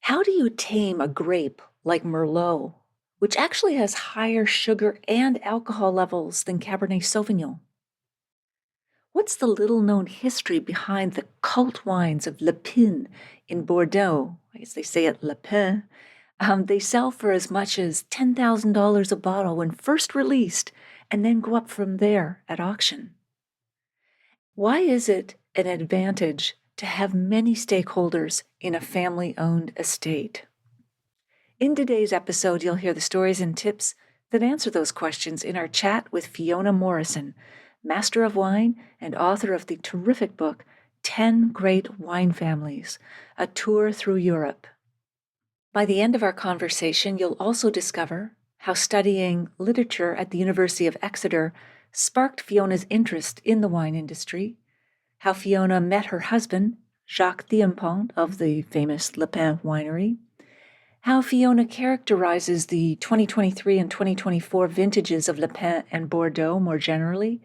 How do you tame a grape like Merlot, which actually has higher sugar and alcohol levels than Cabernet Sauvignon? What's the little-known history behind the cult wines of Le Pin in Bordeaux? I guess they say it Le Pin. They sell for as much as $10,000 a bottle when first released and then go up from there at auction. Why is it an advantage to have many stakeholders in a family-owned estate? In today's episode, you'll hear the stories and tips that answer those questions in our chat with Fiona Morrison, Master of Wine and author of the terrific book, 10 Great Wine Families, A Tour Through Europe. By the end of our conversation, you'll also discover how studying literature at the University of Exeter sparked Fiona's interest in the wine industry, how Fiona met her husband, Jacques Thienpont of the famous Le Pin winery, how Fiona characterizes the 2023 and 2024 vintages of Le Pin and Bordeaux more generally,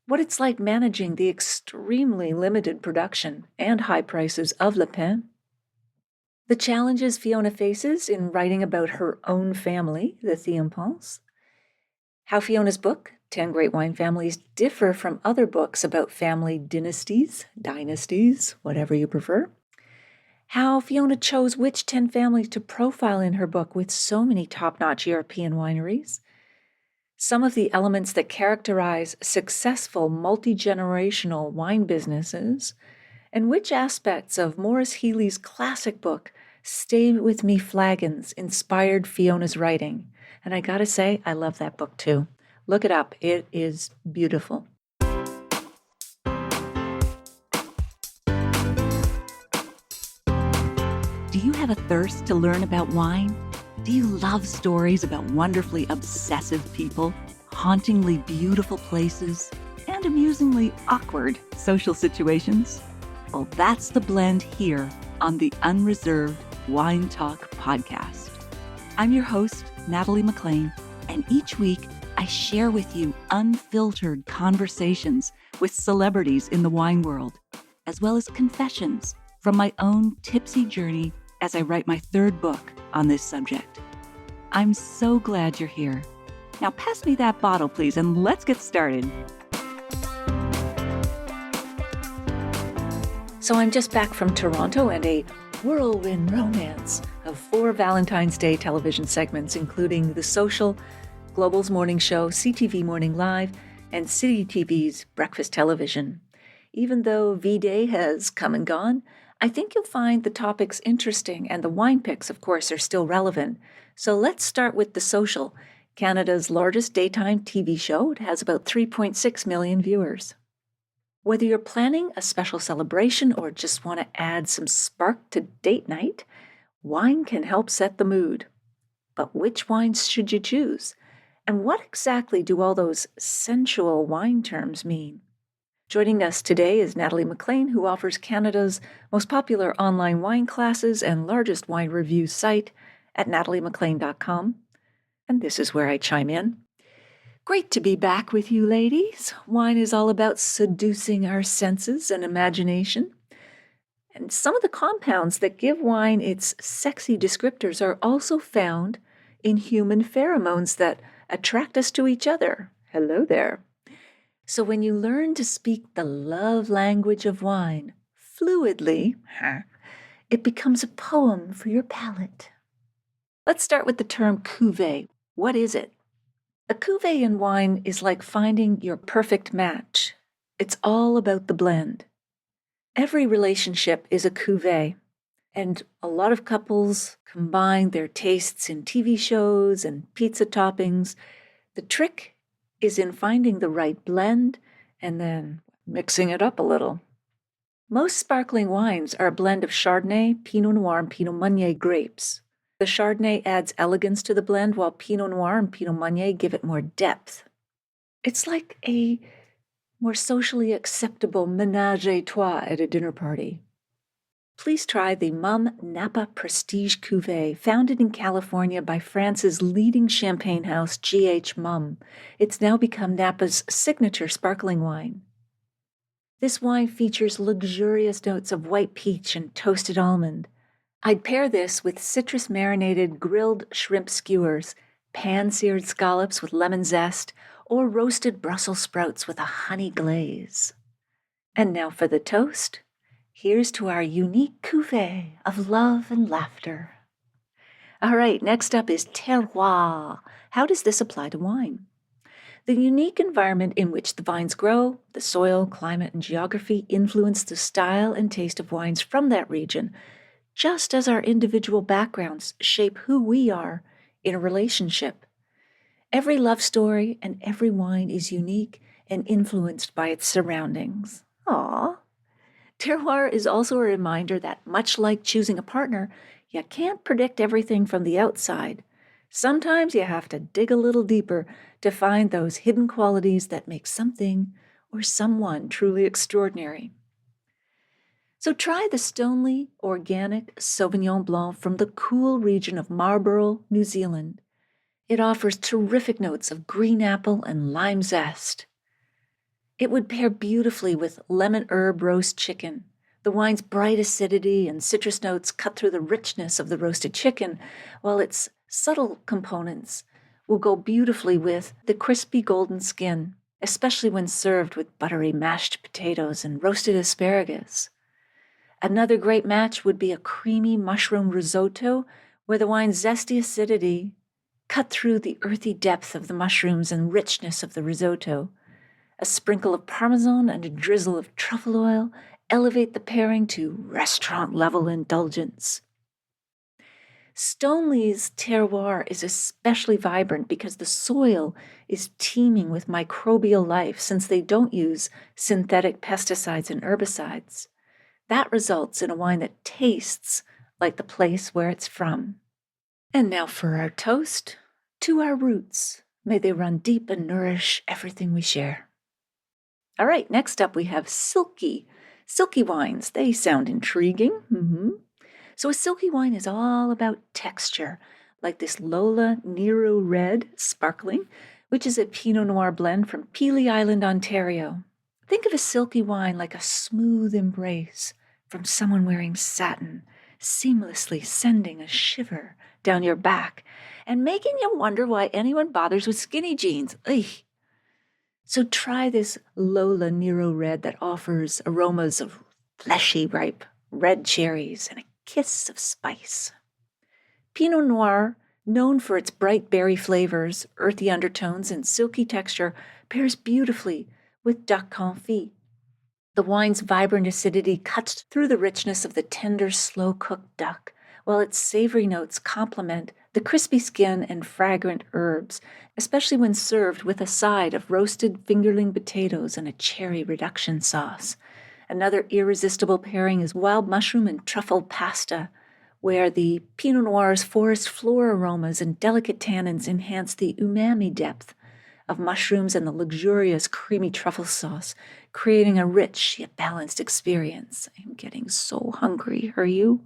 what it's like managing the extremely limited production and high prices of Le Pin, the challenges Fiona faces in writing about her own family, the Thienponts, how Fiona's book, 10 Great Wine Families, differ from other books about family dynasties, whatever you prefer, how Fiona chose which 10 families to profile in her book with so many top-notch European wineries, some of the elements that characterize successful multi-generational wine businesses, and which aspects of Maurice Healey's classic book, Stay With Me Flagons, inspired Fiona's writing. And I gotta say, I love that book too. Look it up. It is beautiful. Do you have a thirst to learn about wine? Do you love stories about wonderfully obsessive people, hauntingly beautiful places, and amusingly awkward social situations? Well, that's the blend here on the Unreserved Wine Talk podcast. I'm your host, Natalie McLean, and each week I share with you unfiltered conversations with celebrities in the wine world, as well as confessions from my own tipsy journey as I write my third book on this subject. I'm so glad you're here. Now pass me that bottle, please, and let's get started. So I'm just back from Toronto and a whirlwind romance of 4 Valentine's Day television segments, including The Social, Global's Morning Show, CTV Morning Live, and City TV's Breakfast Television. Even though V-Day has come and gone, I think you'll find the topics interesting, and the wine picks, of course, are still relevant. So let's start with The Social, Canada's largest daytime TV show. It has about 3.6 million viewers. Whether you're planning a special celebration or just want to add some spark to date night, wine can help set the mood. But which wines should you choose? And what exactly do all those sensual wine terms mean? Joining us today is Natalie McLean, who offers Canada's most popular online wine classes and largest wine review site at nataliemclean.com. And this is where I chime in. Great to be back with you, ladies. Wine is all about seducing our senses and imagination. And some of the compounds that give wine its sexy descriptors are also found in human pheromones that attract us to each other. Hello there. So when you learn to speak the love language of wine fluidly, it becomes a poem for your palate. Let's start with the term cuvée. What is it? A cuvée in wine is like finding your perfect match. It's all about the blend. Every relationship is a cuvée, and a lot of couples combine their tastes in TV shows and pizza toppings. The trick is in finding the right blend and then mixing it up a little. Most sparkling wines are a blend of Chardonnay, Pinot Noir, and Pinot Meunier grapes. The Chardonnay adds elegance to the blend, while Pinot Noir and Pinot Meunier give it more depth. It's like a more socially acceptable ménage à trois at a dinner party. Please try the Mumm Napa Prestige Cuvée, founded in California by France's leading champagne house, G.H. Mumm. It's now become Napa's signature sparkling wine. This wine features luxurious notes of white peach and toasted almond, I'd pair this with citrus-marinated grilled shrimp skewers, pan-seared scallops with lemon zest, or roasted Brussels sprouts with a honey glaze. And now for the toast. Here's to our unique cuvée of love and laughter. All right, next up is terroir. How does this apply to wine? The unique environment in which the vines grow, the soil, climate, and geography influence the style and taste of wines from that region, just as our individual backgrounds shape who we are in a relationship. Every love story and every wine is unique and influenced by its surroundings. Aww. Terroir is also a reminder that, much like choosing a partner, you can't predict everything from the outside. Sometimes you have to dig a little deeper to find those hidden qualities that make something or someone truly extraordinary. So try the Stoneleigh Organic Sauvignon Blanc from the cool region of Marlborough, New Zealand. It offers terrific notes of green apple and lime zest. It would pair beautifully with lemon herb roast chicken. The wine's bright acidity and citrus notes cut through the richness of the roasted chicken, while its subtle components will go beautifully with the crispy golden skin, especially when served with buttery mashed potatoes and roasted asparagus. Another great match would be a creamy mushroom risotto, where the wine's zesty acidity cut through the earthy depth of the mushrooms and richness of the risotto. A sprinkle of Parmesan and a drizzle of truffle oil elevate the pairing to restaurant-level indulgence. Stoneleigh's terroir is especially vibrant because the soil is teeming with microbial life since they don't use synthetic pesticides and herbicides. That results in a wine that tastes like the place where it's from. And now for our toast, to our roots. May they run deep and nourish everything we share. All right, next up we have silky wines. They sound intriguing. So a silky wine is all about texture, like this Lola Nero Red Sparkling, which is a Pinot Noir blend from Pelee Island, Ontario. Think of a silky wine like a smooth embrace from someone wearing satin, seamlessly sending a shiver down your back and making you wonder why anyone bothers with skinny jeans. Ugh. So try this Lola Nero Red that offers aromas of fleshy, ripe red cherries and a kiss of spice. Pinot Noir, known for its bright berry flavors, earthy undertones, and silky texture, pairs beautifully with duck confit. The wine's vibrant acidity cuts through the richness of the tender, slow-cooked duck, while its savory notes complement the crispy skin and fragrant herbs, especially when served with a side of roasted fingerling potatoes and a cherry reduction sauce. Another irresistible pairing is wild mushroom and truffle pasta, where the Pinot Noir's forest floor aromas and delicate tannins enhance the umami depth of mushrooms and the luxurious creamy truffle sauce, creating a rich yet balanced experience. I'm getting so hungry, are you?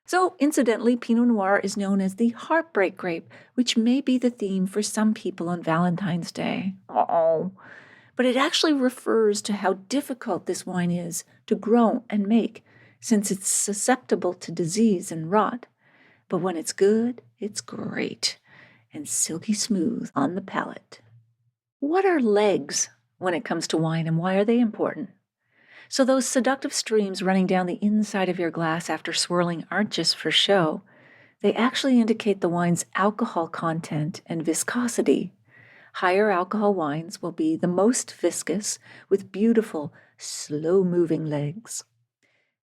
So, incidentally, Pinot Noir is known as the heartbreak grape, which may be the theme for some people on Valentine's Day. But it actually refers to how difficult this wine is to grow and make, since it's susceptible to disease and rot. But when it's good, it's great and silky smooth on the palate. What are legs when it comes to wine, and why are they important? So those seductive streams running down the inside of your glass after swirling aren't just for show. They actually indicate the wine's alcohol content and viscosity. Higher alcohol wines will be the most viscous, with beautiful, slow-moving legs.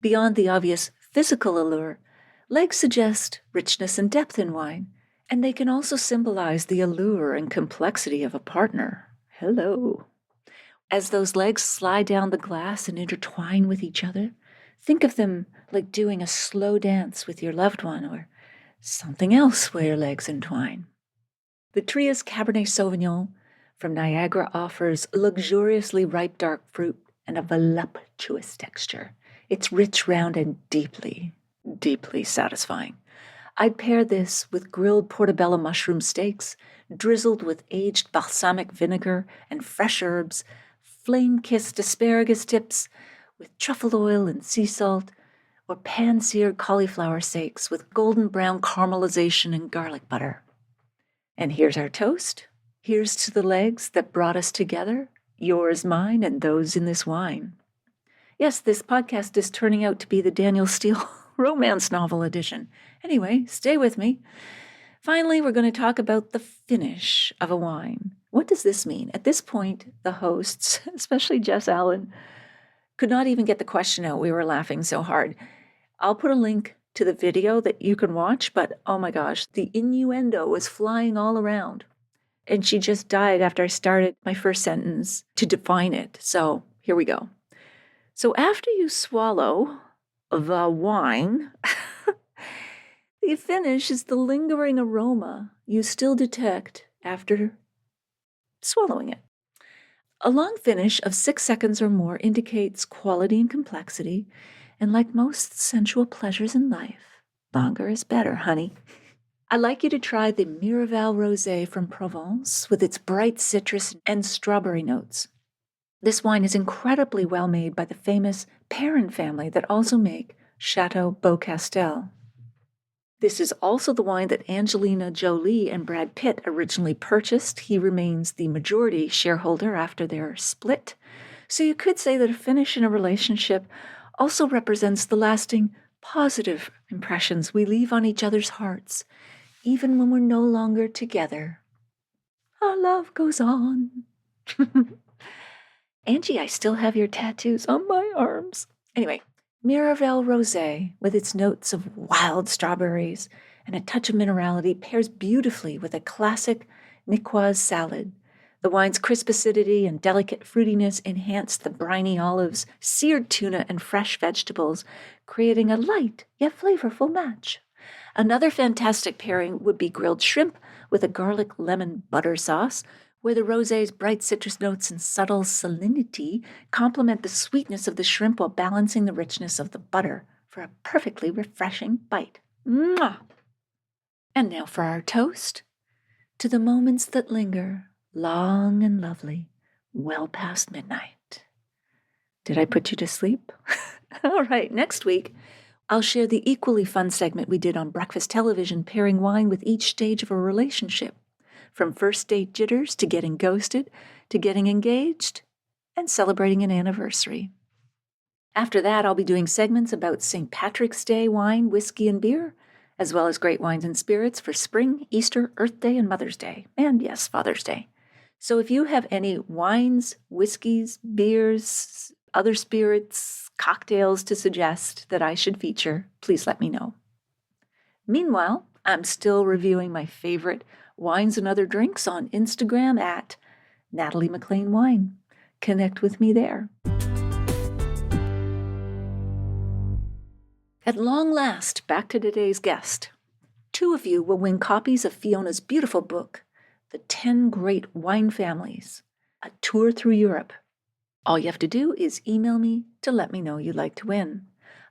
Beyond the obvious physical allure, legs suggest richness and depth in wine, and they can also symbolize the allure and complexity of a partner. Hello. As those legs slide down the glass and intertwine with each other, think of them like doing a slow dance with your loved one, or something else where your legs entwine. The Trias Cabernet Sauvignon from Niagara offers luxuriously ripe dark fruit and a voluptuous texture. It's rich, round, and deeply, deeply satisfying. I'd pair this with grilled portobello mushroom steaks, drizzled with aged balsamic vinegar and fresh herbs, flame-kissed asparagus tips with truffle oil and sea salt, or pan-seared cauliflower steaks with golden brown caramelization and garlic butter. And here's our toast. Here's to the legs that brought us together, yours, mine, and those in this wine. Yes, this podcast is turning out to be the Daniel Steele romance novel edition. Anyway, stay with me. Finally, we're going to talk about the finish of a wine. What does this mean? At this point, the hosts, especially Jess Allen, could not even get the question out. We were laughing so hard. I'll put a link to the video that you can watch, but oh my gosh, the innuendo was flying all around. And she just died after I started my first sentence to define it. So here we go. So after you swallow the wine, the finish is the lingering aroma you still detect after swallowing it. A long finish of 6 seconds or more indicates quality and complexity, and like most sensual pleasures in life, longer is better, honey. I'd like you to try the Miraval Rosé from Provence with its bright citrus and strawberry notes. This wine is incredibly well made by the famous Perrin family that also make Chateau Beaucastel. This is also the wine that Angelina Jolie and Brad Pitt originally purchased. He remains the majority shareholder after their split. So you could say that a finish in a relationship also represents the lasting positive impressions we leave on each other's hearts, even when we're no longer together. Our love goes on. Angie, I still have your tattoos on my arms. Anyway, Miraval Rosé, with its notes of wild strawberries and a touch of minerality, pairs beautifully with a classic Niçoise salad. The wine's crisp acidity and delicate fruitiness enhance the briny olives, seared tuna, and fresh vegetables, creating a light yet flavorful match. Another fantastic pairing would be grilled shrimp with a garlic lemon butter sauce, where the rosé's bright citrus notes and subtle salinity complement the sweetness of the shrimp while balancing the richness of the butter for a perfectly refreshing bite. Mwah! And now for our toast. To the moments that linger, long and lovely, well past midnight. Did I put you to sleep? All right, next week, I'll share the equally fun segment we did on breakfast television, pairing wine with each stage of a relationship. From first date jitters to getting ghosted, to getting engaged, and celebrating an anniversary. After that, I'll be doing segments about St. Patrick's Day wine, whiskey, and beer, as well as great wines and spirits for spring, Easter, Earth Day, and Mother's Day, and yes, Father's Day. So if you have any wines, whiskeys, beers, other spirits, cocktails to suggest that I should feature, please let me know. Meanwhile, I'm still reviewing my favorite wines and other drinks on Instagram at Natalie McLean Wine. Connect with me there. At long last, back to today's guest. 2 of you will win copies of Fiona's beautiful book, The 10 Great Wine Families, a tour through Europe. All you have to do is email me to let me know you'd like to win.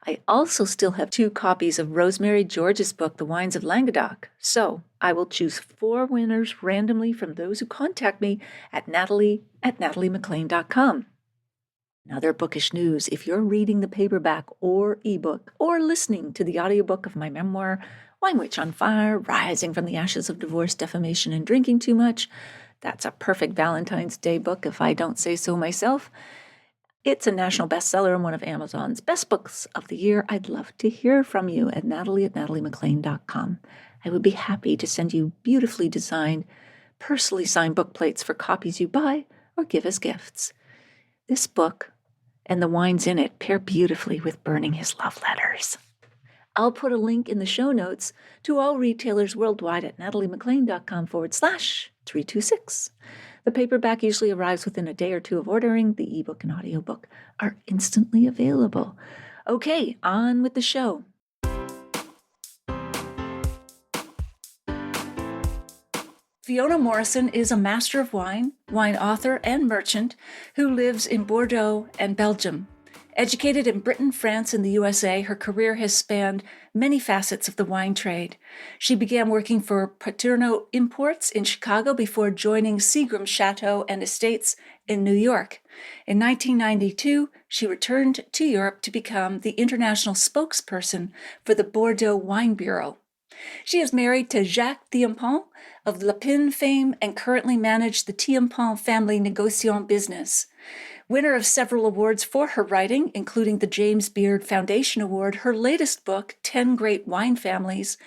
I also still have 2 copies of Rosemary George's book, The Wines of Languedoc. So I will choose 4 winners randomly from those who contact me at natalie@nataliemclean.com. Another bookish news, if you're reading the paperback or ebook or listening to the audiobook of my memoir, Wine Witch on Fire, Rising from the Ashes of Divorce, Defamation, and Drinking Too Much, that's a perfect Valentine's Day book if I don't say so myself. It's a national bestseller and one of Amazon's best books of the year. I'd love to hear from you at natalie@nataliemclean.com. I would be happy to send you beautifully designed, personally signed book plates for copies you buy or give as gifts. This book and the wines in it pair beautifully with Burning His Love Letters. I'll put a link in the show notes to all retailers worldwide at nataliemclean.com/326. The paperback usually arrives within a day or 2 of ordering. The ebook and audiobook are instantly available. Okay, on with the show. Fiona Morrison is a master of wine, wine author, and merchant who lives in Bordeaux and Belgium. Educated in Britain, France, and the USA, her career has spanned many facets of the wine trade. She began working for Paterno Imports in Chicago before joining Seagram Chateau and Estates in New York. In 1992, she returned to Europe to become the international spokesperson for the Bordeaux Wine Bureau. She is married to Jacques Thienpont of Le Pin fame and currently manages the Thienpont family negociant business. Winner of several awards for her writing, including the James Beard Foundation Award, her latest book, 10 Great Wine Families,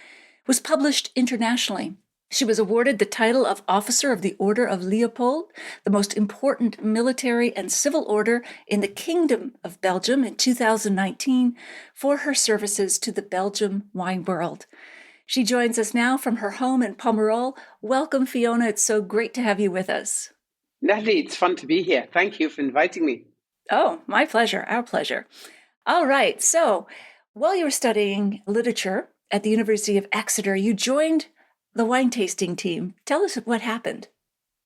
was published internationally. She was awarded the title of Officer of the Order of Leopold, the most important military and civil order in the Kingdom of Belgium in 2019, for her services to the Belgian wine world. She joins us now from her home in Pomerol. Welcome, Fiona. It's so great to have you with us. Natalie, it's fun to be here. Thank you for inviting me. Oh, my pleasure. Our pleasure. All right. So while you were studying literature at the University of Exeter, you joined the wine tasting team. Tell us what happened.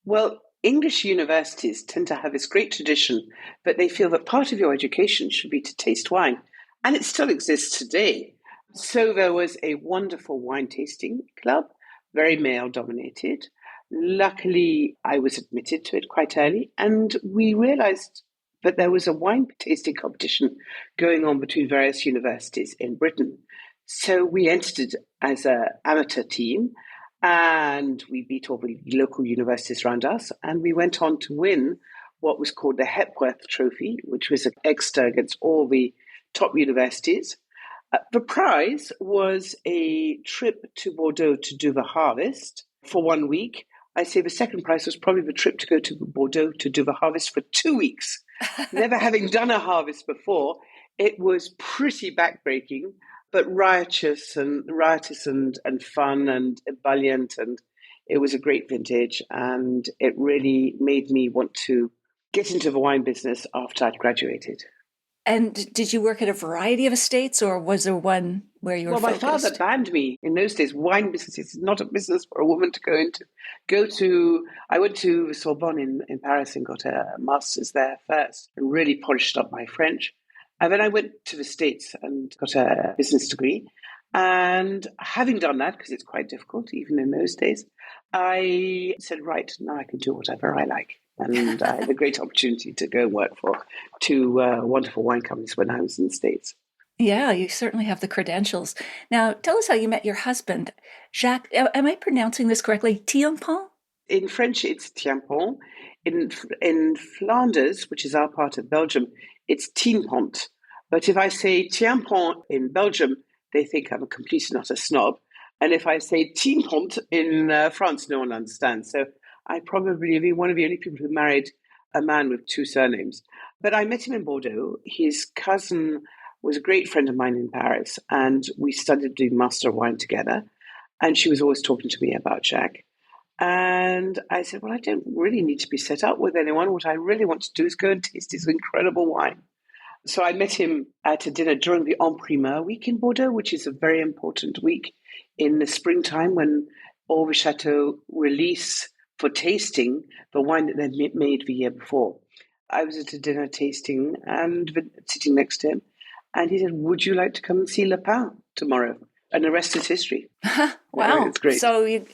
Well, English universities tend to have this great tradition that they feel that part of your education should be to taste wine. And it still exists today. So there was a wonderful wine tasting club, very male dominated. Luckily, I was admitted to it quite early, and we realized that there was a wine tasting competition going on between various universities in Britain. So we entered as an amateur team, and we beat all the local universities around us, and we went on to win what was called the Hepworth Trophy, which was an Exeter against all the top universities. The prize was a trip to Bordeaux to do the harvest for 1 week. I say the second prize was probably the trip to go to Bordeaux to do the harvest for 2 weeks. Never having done a harvest before, it was pretty backbreaking, but riotous and fun and ebullient, and it was a great vintage, and it really made me want to get into the wine business after I'd graduated. And did you work at a variety of estates, or was there one where you were focused? My father banned me in those days. Wine business is not a business for a woman to go into. I went to the Sorbonne in Paris and got a master's there first and really polished up my French. And then I went to the States and got a business degree. And having done that, because it's quite difficult even in those days, I said, right, now I can do whatever I like. And I had a great opportunity to go work for two wonderful wine companies when I was in the States. Yeah, you certainly have the credentials. Now, tell us how you met your husband, Jacques. Am I pronouncing this correctly? Thienpont? In French, it's Thienpont. In Flanders, which is our part of Belgium, it's Thienpont. But if I say Thienpont in Belgium, they think I'm a complete and utter snob. And if I say Thienpont in France, no one understands. So I probably be one of the only people who married a man with two surnames. But I met him in Bordeaux. His cousin was a great friend of mine in Paris, and we studied doing Master of Wine together. And she was always talking to me about Jacques. And I said, well, I don't really need to be set up with anyone. What I really want to do is go and taste his incredible wine. So I met him at a dinner during the En Primeur week in Bordeaux, which is a very important week in the springtime when all the chateaux release for tasting the wine that they'd made the year before. I was at a dinner tasting and sitting next to him, and he said, would you like to come and see Le Pin tomorrow? And the rest is history. Wow. It's great. So you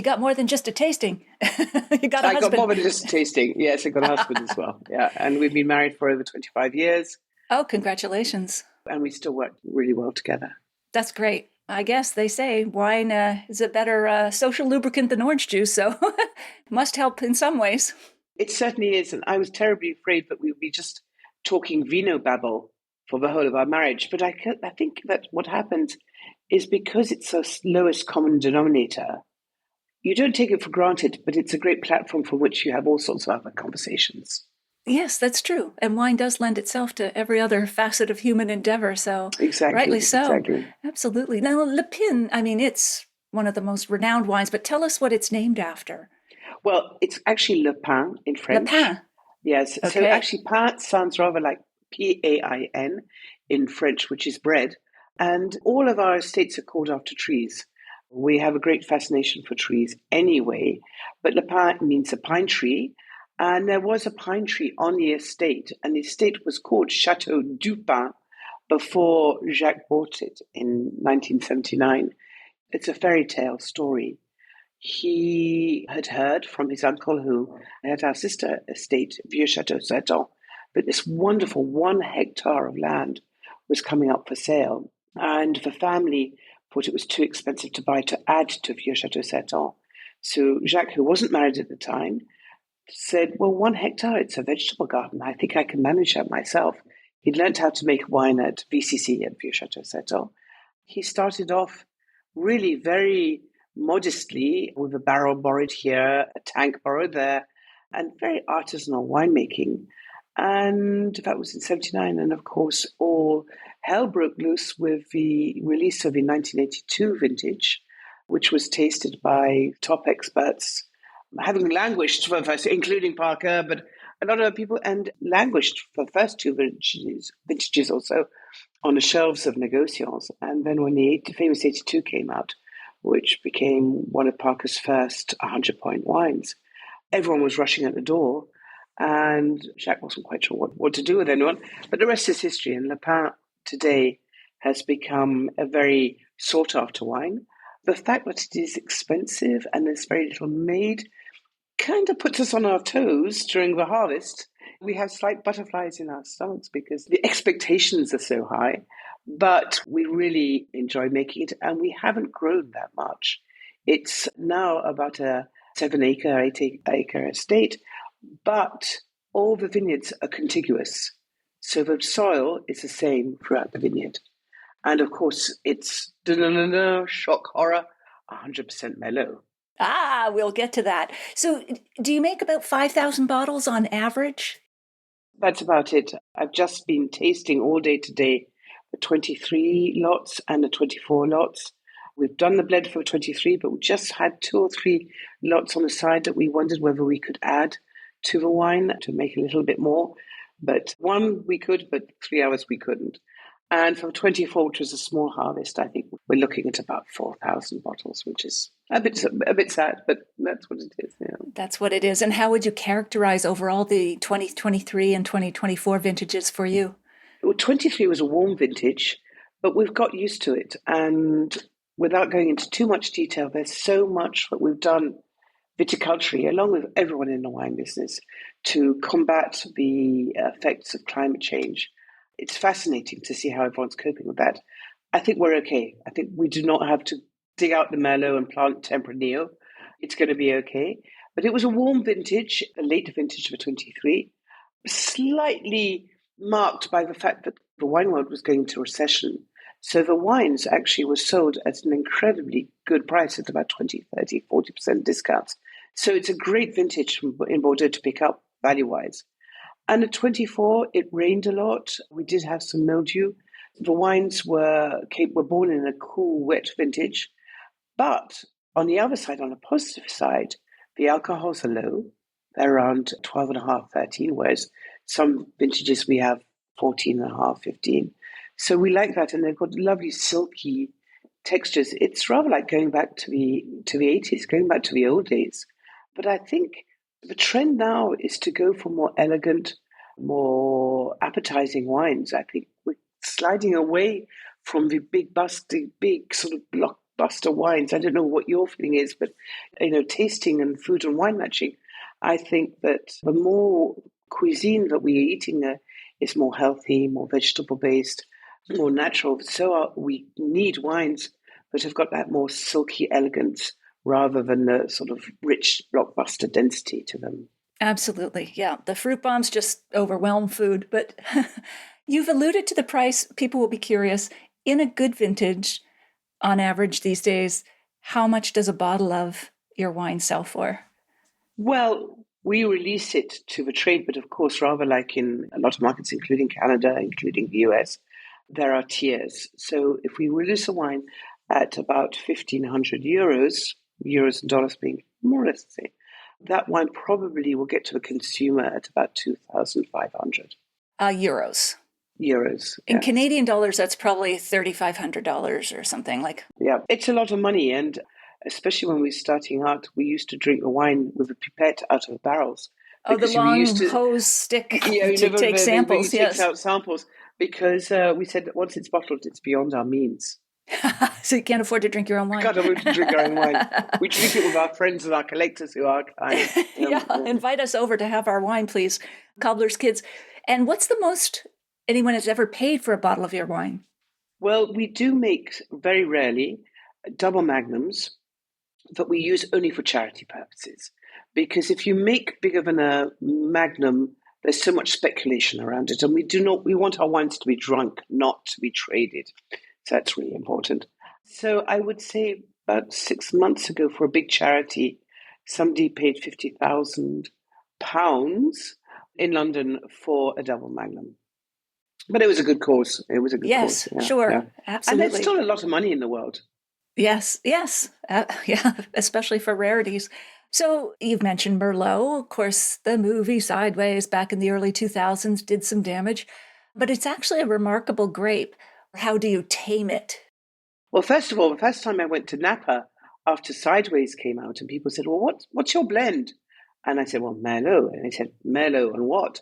got more than just a tasting. You got a husband. I got more than just a tasting. Yes, I got a husband as well. Yeah, and we've been married for over 25 years. Oh, congratulations. And we still work really well together. That's great. I guess they say wine is a better social lubricant than orange juice, so must help in some ways. It certainly is. And I was terribly afraid that we would be just talking vino babble for the whole of our marriage. But I think that what happens is because it's the lowest common denominator, you don't take it for granted, but it's a great platform for which you have all sorts of other conversations. Yes, that's true. And wine does lend itself to every other facet of human endeavor. So exactly, rightly so. Exactly. Absolutely. Now, Le Pin, it's one of the most renowned wines, but tell us what it's named after. Well, it's actually Le Pin in French. Le Pin. Yes. Okay. So actually, pain sounds rather like Pain in French, which is bread. And all of our estates are called after trees. We have a great fascination for trees anyway. But Le Pin means a pine tree. And there was a pine tree on the estate, and the estate was called Chateau Dupin before Jacques bought it in 1979. It's a fairy tale story. He had heard from his uncle, who had our sister estate, Vieux Chateau Saint-An, that this wonderful 1 hectare of land was coming up for sale. And the family thought it was too expensive to buy to add to Vieux Chateau Saint-An. So Jacques, who wasn't married at the time, said, well, 1 hectare, it's a vegetable garden. I think I can manage that myself. He'd learnt how to make wine at VCC at Vieux Chateau Saint-An. He started off really very modestly with a barrel borrowed here, a tank borrowed there, and very artisanal winemaking. And that was in 79. And of course, all hell broke loose with the release of the 1982 vintage, which was tasted by top experts, having languished for the first, including Parker, but a lot of people, and languished for the first two vintages also on the shelves of negociants. And then when the famous 82 came out, which became one of Parker's first 100-point wines, everyone was rushing at the door, and Jacques wasn't quite sure what to do with anyone. But the rest is history, and Le Pin today has become a very sought-after wine. The fact that it is expensive and there's very little made kind of puts us on our toes during the harvest. We have slight butterflies in our stomachs because the expectations are so high, but we really enjoy making it, and we haven't grown that much. It's now about a 7-acre, 8-acre estate, but all the vineyards are contiguous. So the soil is the same throughout the vineyard. And of course, it's shock horror, 100% Merlot. Ah, we'll get to that. So do you make about 5,000 bottles on average? That's about it. I've just been tasting all day today the 23 lots and the 24 lots. We've done the blend for 23, but we just had 2 or 3 lots on the side that we wondered whether we could add to the wine to make a little bit more. But 1 we could, but 3 hours we couldn't. And for 24, which was a small harvest, I think we're looking at about 4,000 bottles, which is a bit sad, but that's what it is. Yeah. That's what it is. And how would you characterize overall the 2023 and 2024 vintages for you? Well, 23 was a warm vintage, but we've got used to it. And without going into too much detail, there's so much that we've done viticulturally, along with everyone in the wine business, to combat the effects of climate change. It's fascinating to see how everyone's coping with that. I think we're okay. I think we do not have to dig out the Merlot and plant Tempranillo. It's going to be okay. But it was a warm vintage, a late vintage for 23, slightly marked by the fact that the wine world was going into recession. So the wines actually were sold at an incredibly good price at about 20, 30, 40% discounts. So it's a great vintage in Bordeaux to pick up value-wise. And at 24, it rained a lot. We did have some mildew. The wines were born in a cool, wet vintage. But on the other side, on the positive side, the alcohols are low. They're around 12.5, 13, whereas some vintages we have 14.5, 15. So we like that, and they've got lovely silky textures. It's rather like going back to the 80s, going back to the old days. But I think the trend now is to go for more elegant, more appetizing wines. I think we're sliding away from the big sort of blockbuster wines. I don't know what your feeling is, but tasting and food and wine matching, I think that the more cuisine that we're eating is more healthy, more vegetable based, more natural. So we need wines that have got that more silky elegance rather than the sort of rich blockbuster density to them. Absolutely. Yeah. The fruit bombs just overwhelm food. But you've alluded to the price. People will be curious. In a good vintage, on average these days, how much does a bottle of your wine sell for? Well, we release it to the trade, but of course, rather like in a lot of markets, including Canada, including the US, there are tiers. So if we release a wine at about 1,500 euros and dollars being more or less the same, that wine probably will get to the consumer at about 2,500. Euros. Euros. In Canadian dollars, that's probably $3,500 or something like. Yeah, it's a lot of money. And especially when we were starting out, we used to drink the wine with a pipette out of barrels Oh, the because we long used to, hose stick you to never take remember, you samples, takes yes. out samples because we said that once it's bottled, it's beyond our means. So you can't afford to drink your own We wine. can't afford to drink our own wine. We drink it with our friends and our collectors who are kind. Yeah, invite us over to have our wine, please. Cobbler's kids. And what's the most anyone has ever paid for a bottle of your wine? Well, we do make very rarely double magnums that we use only for charity purposes. Because if you make bigger than a magnum, there's so much speculation around it. And we want our wines to be drunk, not to be traded. So that's really important. So I would say about 6 months ago for a big charity, somebody paid £50,000 in London for a double magnum. But it was a good cause. It was a good cause. Yes, Yeah, sure. yeah. And there's Absolutely. still a lot of money in the world. Yes. Yeah, especially for rarities. So you've mentioned Merlot. Of course, the movie Sideways back in the early 2000s did some damage, but it's actually a remarkable grape. How do you tame it? Well, first of all, the first time I went to Napa after Sideways came out, and people said, "Well, what's your blend?" And I said, "Well, Merlot." And they said, "Merlot and what?"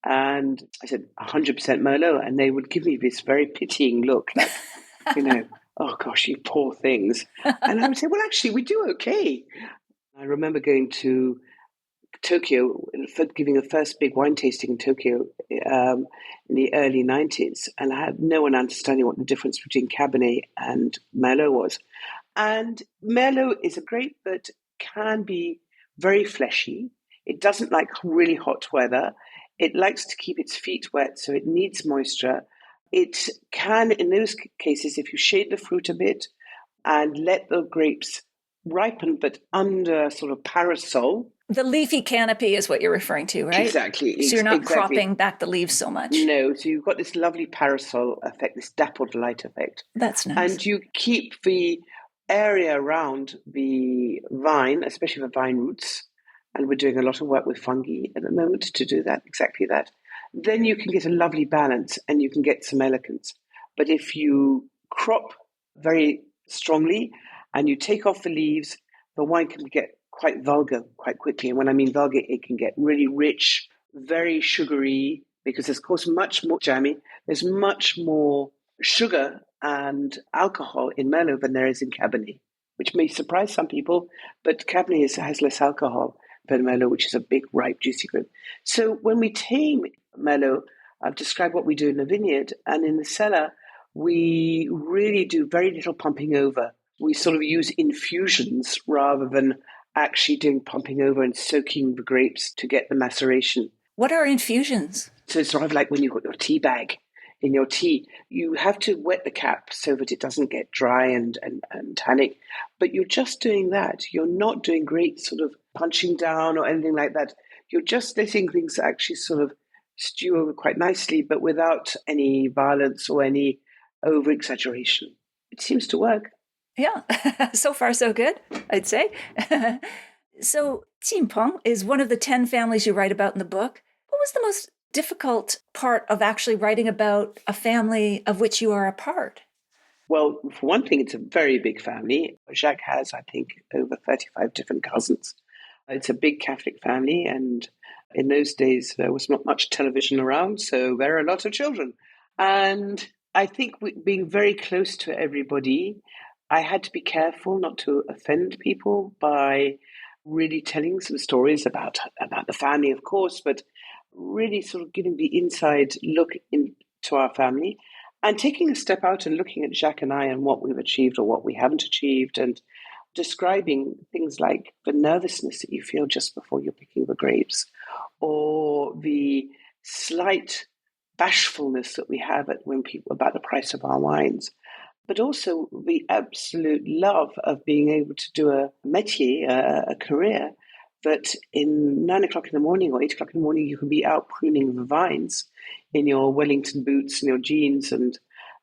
And I said, 100% Merlot. And they would give me this very pitying look, like, oh gosh, you poor things. And I would say, well, actually, we do okay. I remember going to Tokyo, giving the first big wine tasting in Tokyo in the early 90s, and I had no one understanding what the difference between Cabernet and Merlot was. And Merlot is a grape that can be very fleshy. It doesn't like really hot weather. It likes to keep its feet wet, so it needs moisture. It can, in those cases, if you shade the fruit a bit and let the grapes ripen, but under sort of parasol. The leafy canopy is what you're referring to, right? Exactly. So you're not exactly. cropping back the leaves so much. No, so you've got this lovely parasol effect, this dappled light effect. That's nice. And you keep the area around the vine, especially the vine roots, and we're doing a lot of work with fungi at the moment to do that, exactly that. Then you can get a lovely balance and you can get some elegance. But if you crop very strongly and you take off the leaves, the wine can get quite vulgar quite quickly. And when I mean vulgar, it can get really rich, very sugary, because there's, of course, much more, Jamie, there's much more sugar and alcohol in Merlot than there is in Cabernet, which may surprise some people, but Cabernet has less alcohol than Merlot, which is a big, ripe, juicy grape. So when we tame Merlot, I've described what we do in the vineyard, and in the cellar, we really do very little pumping over. We sort of use infusions rather than actually doing pumping over and soaking the grapes to get the maceration. What are infusions? So it's sort of like when you've got your tea bag in your tea, you have to wet the cap so that it doesn't get dry and tannic. But you're just doing that. You're not doing great sort of punching down or anything like that. You're just letting things actually sort of stew over quite nicely, but without any violence or any over-exaggeration. It seems to work. Yeah, so far so good, I'd say. So Thienpont is one of the 10 families you write about in the book. What was the most difficult part of actually writing about a family of which you are a part? Well, for one thing, it's a very big family. Jacques has, I think, over 35 different cousins. It's a big Catholic family, and in those days, there was not much television around, so there are a lot of children. And I think being very close to everybody, I had to be careful not to offend people by really telling some stories about the family, of course, but really sort of giving the inside look into our family and taking a step out and looking at Jacques and I and what we've achieved or what we haven't achieved, and describing things like the nervousness that you feel just before you're picking the grapes, or the slight bashfulness that we have when people about the price of our wines, but also the absolute love of being able to do a métier, a career, that in 9 o'clock in the morning or 8 o'clock in the morning, you can be out pruning the vines in your Wellington boots and your jeans and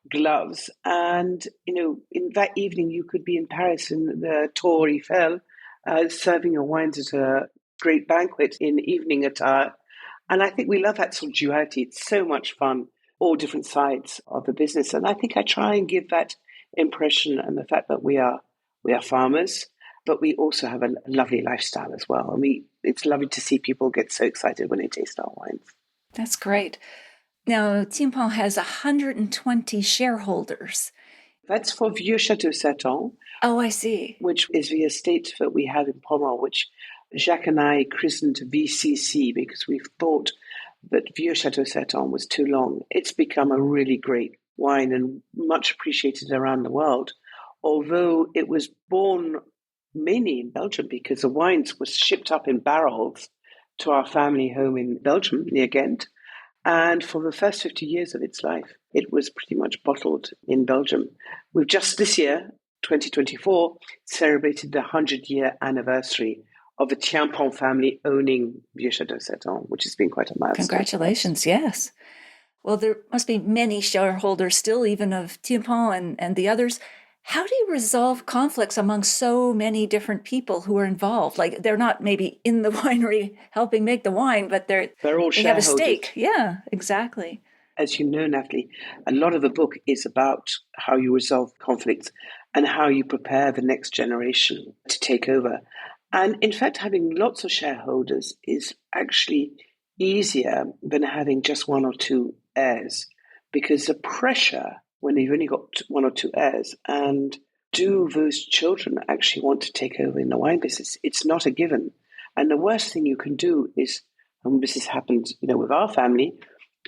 gloves. And, in that evening, you could be in Paris in the Tour Eiffel, serving your wines at a great banquet in evening attire. And I think we love that sort of duality. It's so much fun, all different sides of the business. And I think I try and give that impression, and the fact that we are farmers, but we also have a lovely lifestyle as well. And it's lovely to see people get so excited when they taste our wines. That's great. Now, Thienpont has 120 shareholders. That's for Vieux Château Satin. Oh, I see. Which is the estate that we have in Pomerol, which Jacques and I christened VCC because we thought that Vieux Château Satin was too long. It's become a really great wine and much appreciated around the world, although it was born mainly in Belgium because the wines were shipped up in barrels to our family home in Belgium, near Ghent. And for the first 50 years of its life, it was pretty much bottled in Belgium. We've just this year, 2024, celebrated the 100-year anniversary of the Thienpont family owning Vieux Château Satin, which has been quite a milestone. Congratulations, yes. Well, there must be many shareholders still, even of Thienpont and the others. How do you resolve conflicts among so many different people who are involved? Like, they're not maybe in the winery helping make the wine, but they're all they have a stake. Yeah, exactly. As you know, Natalie, a lot of the book is about how you resolve conflicts and how you prepare the next generation to take over. And in fact, having lots of shareholders is actually easier than having just one or two heirs, because the pressure when you've only got one or two heirs, and do those children actually want to take over in the wine business? It's not a given. And the worst thing you can do is, and this has happened, with our family,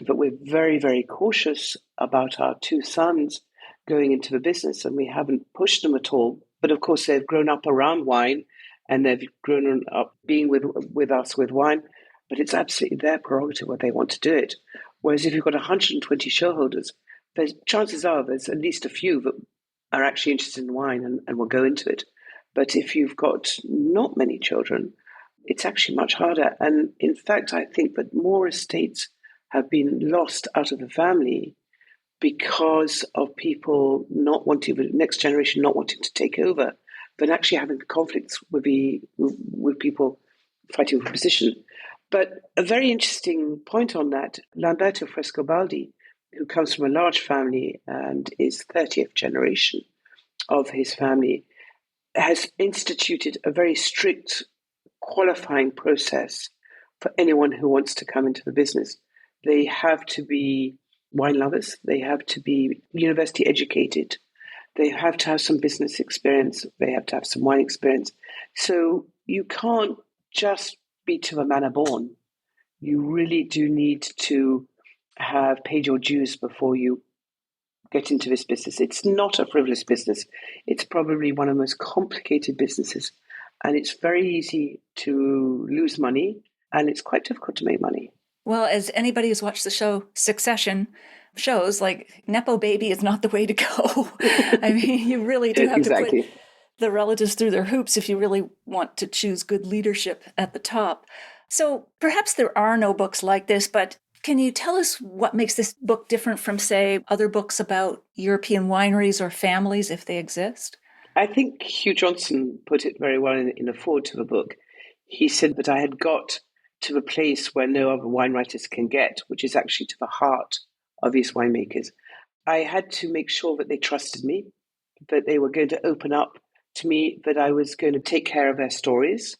but we're very, very cautious about our two sons going into the business, and we haven't pushed them at all. But of course, they've grown up around wine, and they've grown up being with us with wine. But it's absolutely their prerogative whether they want to do it. Whereas if you've got 120 shareholders, chances are there's at least a few that are actually interested in wine and will go into it. But if you've got not many children, it's actually much harder. And in fact, I think that more estates have been lost out of the family because of people not wanting, the next generation not wanting to take over, but actually having conflicts with people fighting for position. But a very interesting point on that, Lamberto Frescobaldi, who comes from a large family and is 30th generation of his family, has instituted a very strict qualifying process for anyone who wants to come into the business. They have to be wine lovers. They have to be university educated. They have to have some business experience. They have to have some wine experience. So you can't just be to the manor born. You really do need to have paid your dues before you get into this business. It's not a frivolous business. It's probably one of the most complicated businesses, and it's very easy to lose money, and it's quite difficult to make money. Well, as anybody who's watched the show Succession shows, like, Nepo baby is not the way to go. I mean, you really do have to put the relatives through their hoops if you really want to choose good leadership at the top. So perhaps there are no books like this, but can you tell us what makes this book different from, say, other books about European wineries or families, if they exist? I think Hugh Johnson put it very well in the foreword to the book. He said that I had got to the place where no other wine writers can get, which is actually to the heart of these winemakers. I had to make sure that they trusted me, that they were going to open up to me, that I was going to take care of their stories,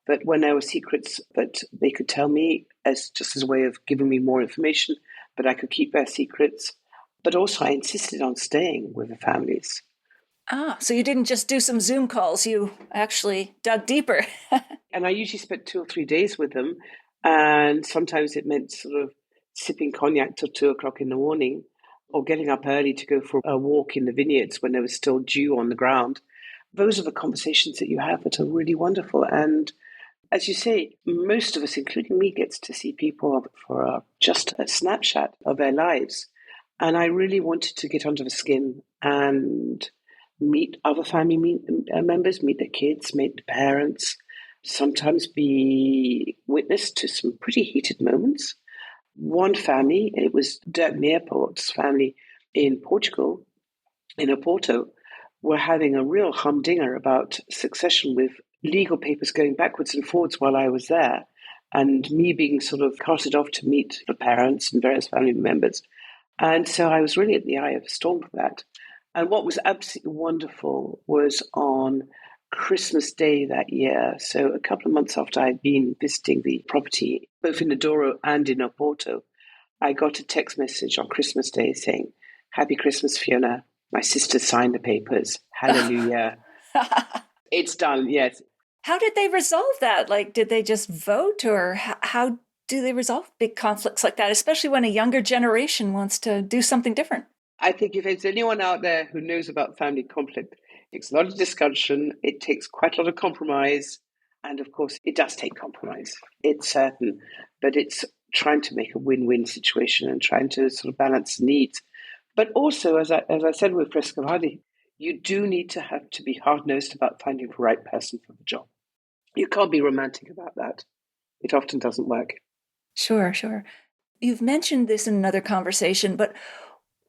that when there were secrets that they could tell me as just as a way of giving me more information, but I could keep their secrets. But also I insisted on staying with the families. So you didn't just do some Zoom calls, you actually dug deeper. And I usually spent 2 or 3 days with them. And sometimes it meant sort of sipping cognac till 2 o'clock in the morning, or getting up early to go for a walk in the vineyards when there was still dew on the ground. Those are the conversations that you have that are really wonderful. And as you say, most of us, including me, gets to see people for just a snapshot of their lives. And I really wanted to get under the skin and meet other family members, meet their kids, meet the parents, sometimes be witness to some pretty heated moments. One family, it was Dirk Neerport's family in Portugal, in Oporto, were having a real humdinger about succession, with legal papers going backwards and forwards while I was there, and me being sort of carted off to meet the parents and various family members. And so I was really at the eye of the storm for that. And what was absolutely wonderful was on Christmas Day that year. So a couple of months after I'd been visiting the property, both in Douro and in Porto, I got a text message on Christmas Day saying, "Happy Christmas, Fiona. My sister signed the papers. Hallelujah. It's done." Yes. How did they resolve that? Like, did they just vote, or how do they resolve big conflicts like that, especially when a younger generation wants to do something different? I think if there's anyone out there who knows about family conflict, it takes a lot of discussion, it takes quite a lot of compromise, and of course, it does take compromise. It's certain, but it's trying to make a win-win situation and trying to sort of balance needs. But also, as I said with Frescovalli, you do need to have to be hard-nosed about finding the right person for the job. You can't be romantic about that. It often doesn't work. Sure, sure. You've mentioned this in another conversation, but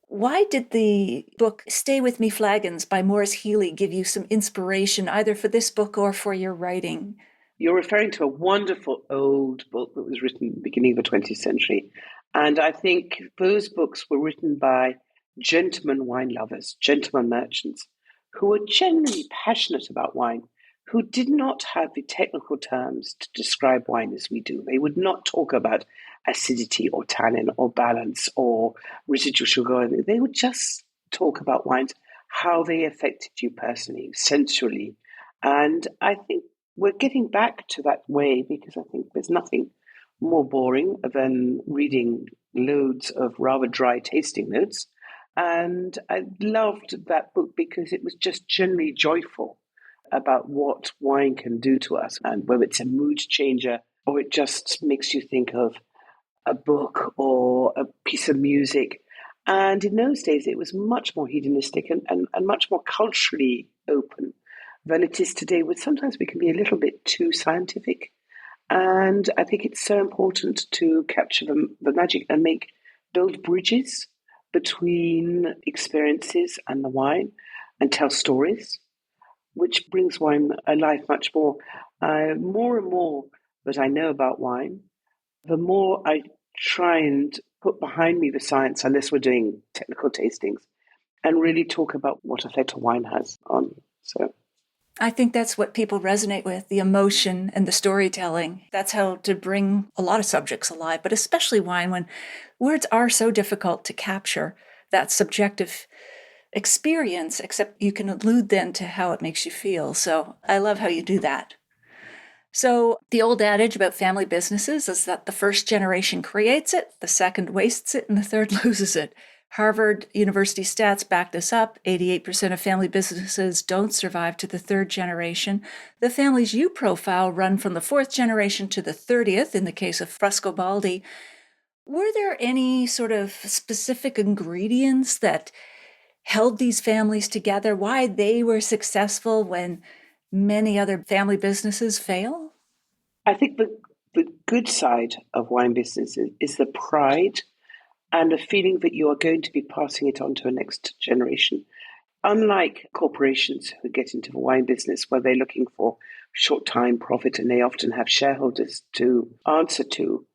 why did the book Stay With Me Flagons by Maurice Healy give you some inspiration either for this book or for your writing? You're referring to a wonderful old book that was written at the beginning of the 20th century. And I think those books were written by gentlemen wine lovers, gentlemen merchants, who were genuinely passionate about wine, who did not have the technical terms to describe wine as we do. They would not talk about acidity or tannin or balance or residual sugar. They would just talk about wines, how they affected you personally, sensually. And I think we're getting back to that way because I think there's nothing more boring than reading loads of rather dry tasting notes. And I loved that book because it was just generally joyful about what wine can do to us, and whether it's a mood changer or it just makes you think of a book or a piece of music. And in those days, it was much more hedonistic and much more culturally open than it is today, where sometimes we can be a little bit too scientific. And I think it's so important to capture the magic and build bridges between experiences and the wine and tell stories, which brings wine alive much more. More and more that I know about wine, the more I try and put behind me the science, unless we're doing technical tastings, and really talk about what effect a wine has on. So I think that's what people resonate with, the emotion and the storytelling. That's how to bring a lot of subjects alive, but especially wine, when words are so difficult to capture that subjective experience, except you can allude then to how it makes you feel. So I love how you do that. So the old adage about family businesses is that the first generation creates it, the second wastes it, and the third loses it. Harvard University stats back this up. 88% of family businesses don't survive to the third generation. The families you profile run from the fourth generation to the 30th, in the case of Frescobaldi. Were there any sort of specific ingredients that held these families together, why they were successful when many other family businesses fail? I think the good side of wine business is the pride and the feeling that you are going to be passing it on to a next generation. Unlike corporations who get into the wine business where they're looking for short-time profit and they often have shareholders to answer to,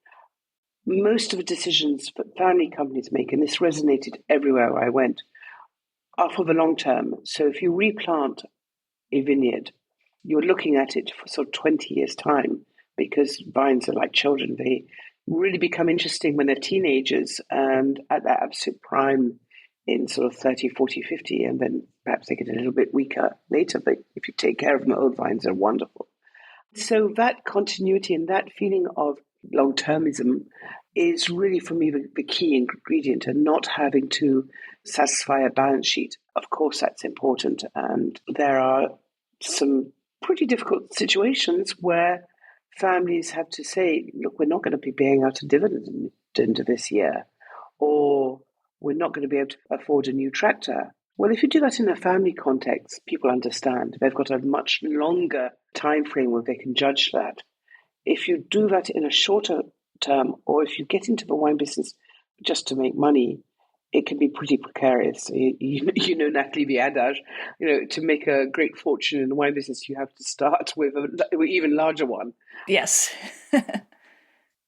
most of the decisions that family companies make, and this resonated everywhere I went, are for the long term. So if you replant a vineyard, you're looking at it for sort of 20 years' time, because vines are like children. They really become interesting when they're teenagers and at their absolute prime in sort of 30, 40, 50, and then perhaps they get a little bit weaker later. But if you take care of them, old vines are wonderful. So that continuity and that feeling of long-termism is really, for me, the key ingredient, and not having to satisfy a balance sheet. Of course, that's important. And there are some pretty difficult situations where families have to say, look, we're not going to be paying out a dividend this year, or we're not going to be able to afford a new tractor. Well, if you do that in a family context, people understand. They've got a much longer time frame where they can judge that. If you do that in a shorter term, or if you get into the wine business just to make money, it can be pretty precarious. You know, Natalie, the adage, to make a great fortune in the wine business, you have to start with an even larger one. Yes.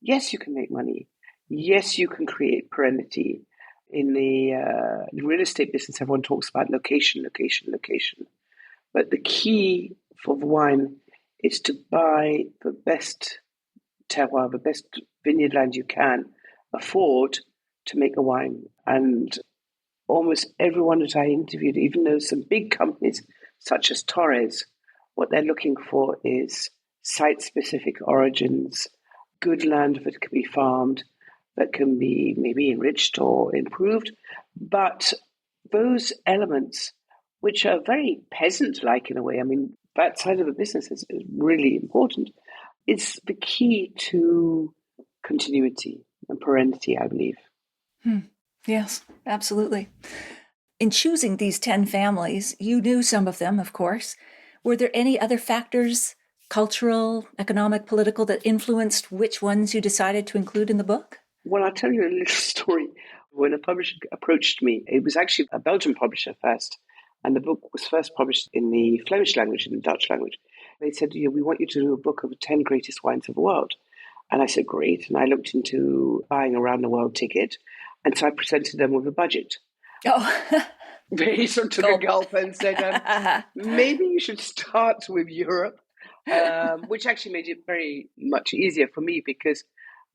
Yes, you can make money. Yes, you can create perennial. In the real estate business, everyone talks about location, location, location. But the key for the wine is to buy the best terroir, the best vineyard land you can afford to make a wine. And almost everyone that I interviewed, even though some big companies such as Torres, what they're looking for is site-specific origins, good land that can be farmed, that can be maybe enriched or improved. But those elements, which are very peasant-like in a way, I mean, that side of the business is really important. It's the key to continuity and perennity, I believe. Yes, absolutely. In choosing these 10 families, you knew some of them, of course. Were there any other factors, cultural, economic, political, that influenced which ones you decided to include in the book? Well, I'll tell you a little story. When a publisher approached me, it was actually a Belgian publisher first, and the book was first published in the Flemish language, in the Dutch language. They said, we want you to do a book of the 10 greatest wines of the world. And I said, great. And I looked into buying a round the world ticket. And so I presented them with a budget. Oh, They sort of took a gulp and said, maybe you should start with Europe, which actually made it very much easier for me because,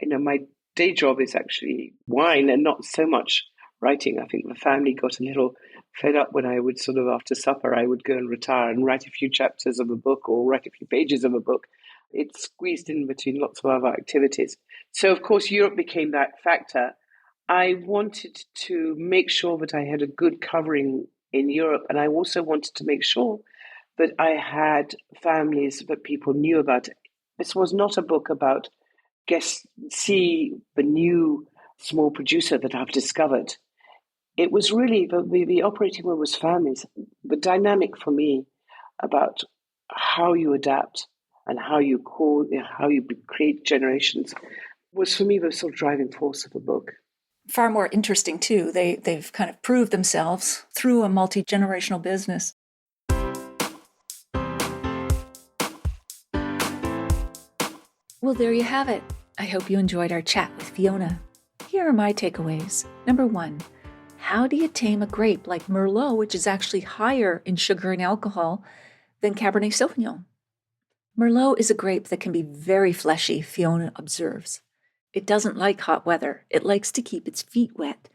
my day job is actually wine and not so much writing. I think the family got a little fed up when I would sort of, after supper, I would go and retire and write a few chapters of a book or write a few pages of a book. It's squeezed in between lots of other activities. So, of course, Europe became that factor. I wanted to make sure that I had a good covering in Europe, and I also wanted to make sure that I had families that people knew about. This was not a book about see the new small producer that I've discovered. It was really the operating room was families. The dynamic for me about how you adapt and how you create generations was for me the sort of driving force of the book. Far more interesting, too. They've kind of proved themselves through a multi-generational business. Well, there you have it. I hope you enjoyed our chat with Fiona. Here are my takeaways. Number 1, how do you tame a grape like Merlot, which is actually higher in sugar and alcohol than Cabernet Sauvignon? Merlot is a grape that can be very fleshy, Fiona observes. It doesn't like hot weather. It likes to keep its feet wet.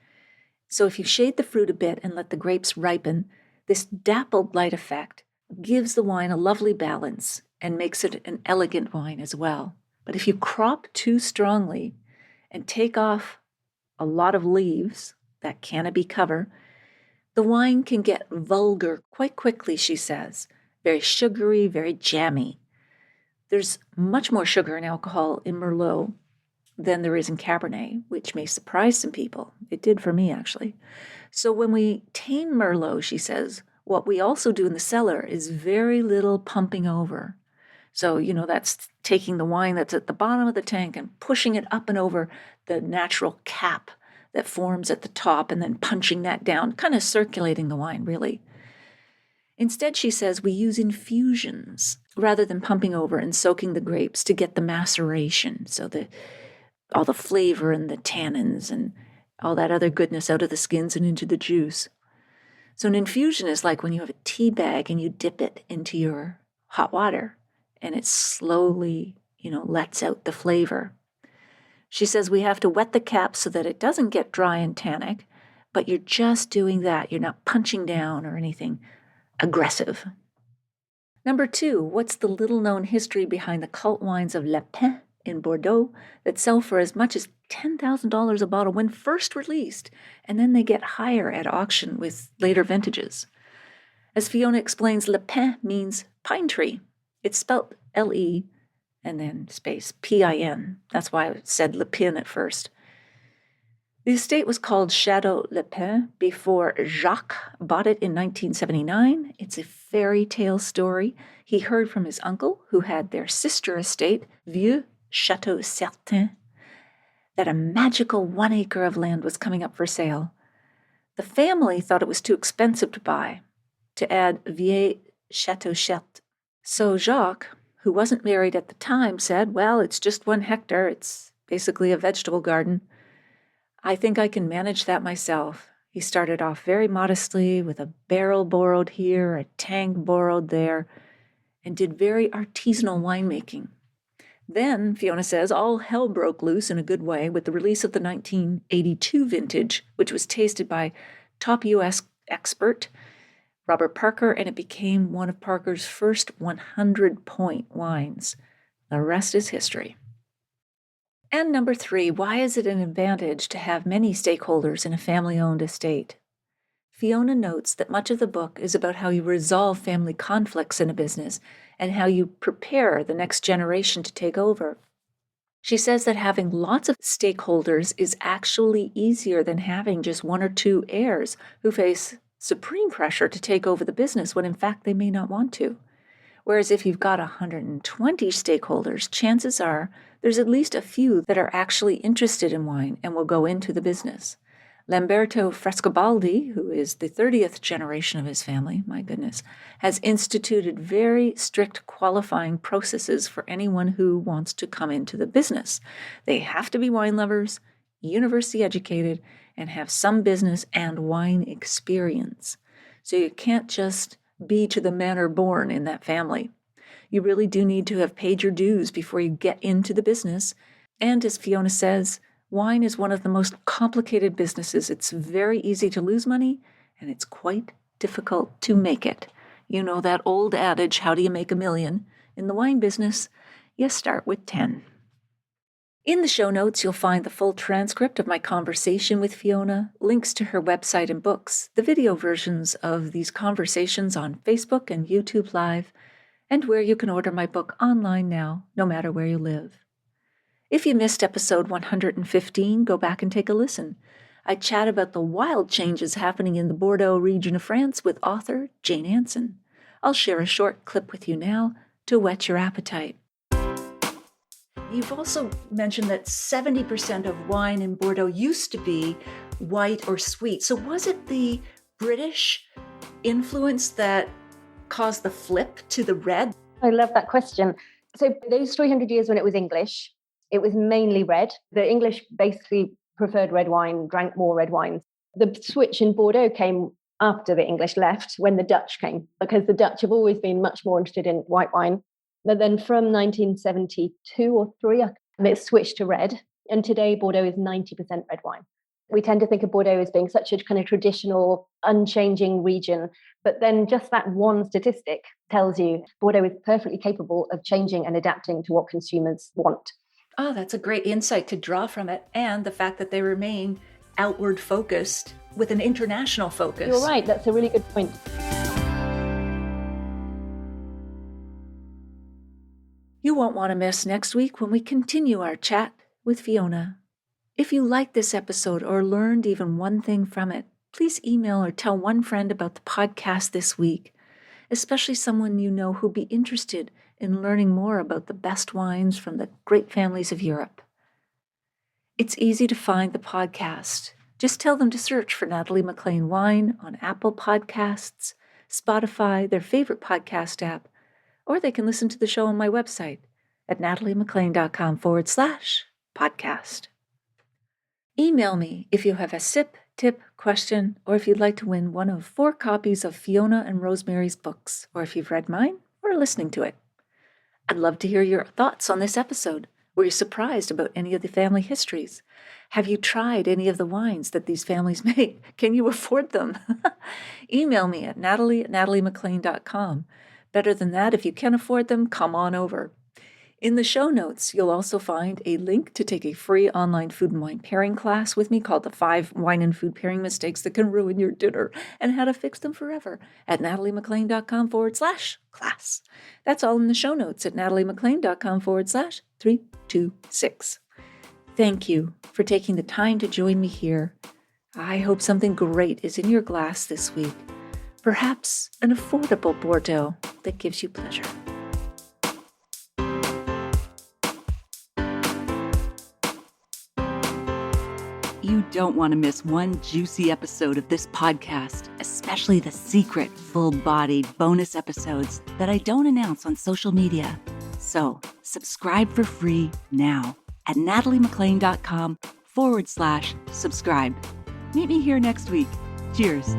So if you shade the fruit a bit and let the grapes ripen, this dappled light effect gives the wine a lovely balance and makes it an elegant wine as well. But if you crop too strongly and take off a lot of leaves, that canopy cover, the wine can get vulgar quite quickly, she says. Very sugary, very jammy. There's much more sugar and alcohol in Merlot than there is in Cabernet, which may surprise some people. It did for me, actually. So when we tame Merlot, she says, what we also do in the cellar is very little pumping over. So, that's taking the wine that's at the bottom of the tank and pushing it up and over the natural cap that forms at the top and then punching that down, kind of circulating the wine, really. Instead, she says, we use infusions rather than pumping over and soaking the grapes to get the maceration, so all the flavor and the tannins and all that other goodness out of the skins and into the juice. So an infusion is like when you have a tea bag and you dip it into your hot water and it slowly, lets out the flavor. She says we have to wet the cap so that it doesn't get dry and tannic, but you're just doing that. You're not punching down or anything aggressive. Number 2, what's the little-known history behind the cult wines of Le Pin in Bordeaux that sell for as much as $10,000 a bottle when first released, and then they get higher at auction with later vintages? As Fiona explains, Le Pin means pine tree. It's spelt L-E and then space P-I-N. That's why I said Le Pin at first. The estate was called Chateau Le Pin before Jacques bought it in 1979. It's a fairy tale story he heard from his uncle, who had their sister estate, Vieux Château Certain, that a magical 1 acre of land was coming up for sale. The family thought it was too expensive to buy, to add Vieux Château Certain. So Jacques, who wasn't married at the time, said, well, it's just 1 hectare. It's basically a vegetable garden. I think I can manage that myself. He started off very modestly with a barrel borrowed here, a tank borrowed there, and did very artisanal winemaking. Then, Fiona says, all hell broke loose in a good way with the release of the 1982 vintage, which was tasted by top U.S. expert Robert Parker, and it became one of Parker's first 100-point wines. The rest is history. And number 3, why is it an advantage to have many stakeholders in a family-owned estate? Fiona notes that much of the book is about how you resolve family conflicts in a business and how you prepare the next generation to take over. She says that having lots of stakeholders is actually easier than having just 1 or 2 heirs who face supreme pressure to take over the business when in fact they may not want to. Whereas if you've got 120 stakeholders, chances are there's at least a few that are actually interested in wine and will go into the business. Lamberto Frescobaldi, who is the 30th generation of his family, my goodness, has instituted very strict qualifying processes for anyone who wants to come into the business. They have to be wine lovers, university educated, and have some business and wine experience. So you can't just be to the manner born in that family. You really do need to have paid your dues before you get into the business. And as Fiona says, wine is one of the most complicated businesses. It's very easy to lose money, and it's quite difficult to make it. You know that old adage, how do you make $1 million? In the wine business, you start with 10. In the show notes, you'll find the full transcript of my conversation with Fiona, links to her website and books, the video versions of these conversations on Facebook and YouTube Live, and where you can order my book online now, no matter where you live. If you missed episode 115, go back and take a listen. I chat about the wild changes happening in the Bordeaux region of France with author Jane Anson. I'll share a short clip with you now to whet your appetite. You've also mentioned that 70% of wine in Bordeaux used to be white or sweet. So was it the British influence that caused the flip to the red? I love that question. So those 300 years when it was English, it was mainly red. The English basically preferred red wine, drank more red wines. The switch in Bordeaux came after the English left, when the Dutch came, because the Dutch have always been much more interested in white wine. But then from 1972 or 3, it switched to red. And today, Bordeaux is 90% red wine. We tend to think of Bordeaux as being such a kind of traditional, unchanging region. But then just that one statistic tells you Bordeaux is perfectly capable of changing and adapting to what consumers want. Oh, that's a great insight to draw from it. And the fact that they remain outward focused with an international focus. You're right. That's a really good point. You won't want to miss next week when we continue our chat with Fiona. If you liked this episode or learned even one thing from it, please email or tell one friend about the podcast this week, especially someone you know who'd be interested in learning more about the best wines from the great families of Europe. It's easy to find the podcast. Just tell them to search for Natalie MacLean Wine on Apple Podcasts, Spotify, their favorite podcast app, or they can listen to the show on my website at nataliemaclean.com/podcast. Email me if you have a sip, tip, question, or if you'd like to win one of 4 copies of Fiona and Rosemary's books, or if you've read mine or are listening to it. I'd love to hear your thoughts on this episode. Were you surprised about any of the family histories? Have you tried any of the wines that these families make? Can you afford them? Email me at natalie@nataliemaclean.com. Better than that, if you can afford them, come on over. In the show notes, you'll also find a link to take a free online food and wine pairing class with me called the 5 Wine and Food Pairing Mistakes That Can Ruin Your Dinner and How to Fix Them Forever at nataliemaclean.com/class. That's all in the show notes at nataliemaclean.com/326. Thank you for taking the time to join me here. I hope something great is in your glass this week. Perhaps an affordable Bordeaux that gives you pleasure. You don't want to miss one juicy episode of this podcast, especially the secret, full-bodied bonus episodes that I don't announce on social media. So subscribe for free now at nataliemaclean.com/subscribe. Meet me here next week. Cheers.